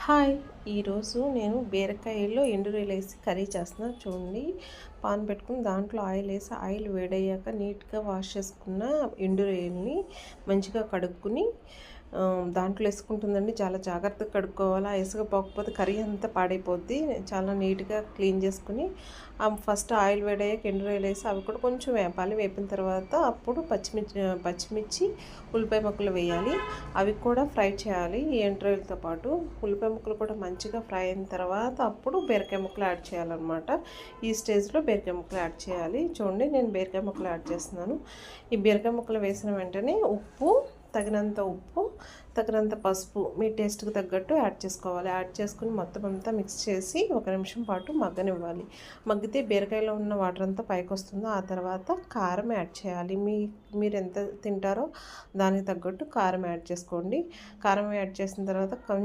Hi! ఈరోజు నేను బీరకాయలో ఎండు రొయ్యలేసి కర్రీ చేస్తున్నాను చూడండి. పాన్ పెట్టుకొని దాంట్లో ఆయిలేసి ఆయిల్ వేడయ్యాక నీట్‌గా వాష్ చేసుకున్న ఎండు రొయ్యల్ని మంచిగా కడుక్కొని దాంట్లో ఏసుకుంటుందండి. చాలా జాగ్రత్తగా కడుక్కోవాలి. ఆ ఇసుక పోకపోతే కర్రీ అంతా పాడైపోద్ది. చాలా నీట్‌గా క్లీన్ చేసుకొని ఫస్ట్ ఆయిల్ వేడయ్యాక ఎండు రొయ్యలేసి అవి కూడా కొంచెం వేపాలి. వేపిన తర్వాత అప్పుడు పచ్చిమిర్చి, ఉల్లిపాయ ముక్కలు వేయాలి. అవి కూడా ఫ్రై చేయాలి ఈ ఎండు రొయ్యలతో పాటు. ఉల్లిపాయ ముక్కలు కూడా మంచిగా ఫ్రై అయిన తర్వాత అప్పుడు బీరకాయ ముక్కలు యాడ్ చేయాలన్నమాట. ఈ స్టేజ్‌లో బీరకాయ ముక్కలు యాడ్ చేయాలి. చూడండి నేను బీరకాయ ముక్కలు యాడ్ చేస్తున్నాను. ఈ బీరకాయ ముక్కలు వేసిన వెంటనే తగినంత ఉప్పు, తగినంత పసుపు మీ టేస్ట్‌కి తగ్గట్టు యాడ్ చేసుకోవాలి. యాడ్ చేసుకొని మొత్తం అంతా మిక్స్ చేసి ఒక నిమిషం పాటు మగ్గనివ్వాలి. మగ్గితే బీరకాయలో ఉన్న వాటర్ అంతా పైకొస్తుందో ఆ తర్వాత కారం యాడ్ చేయాలి. మీరు ఎంత తింటారో దానికి తగ్గట్టు కారం యాడ్ చేసుకోండి. కారం యాడ్ చేసిన తర్వాత కొంచెం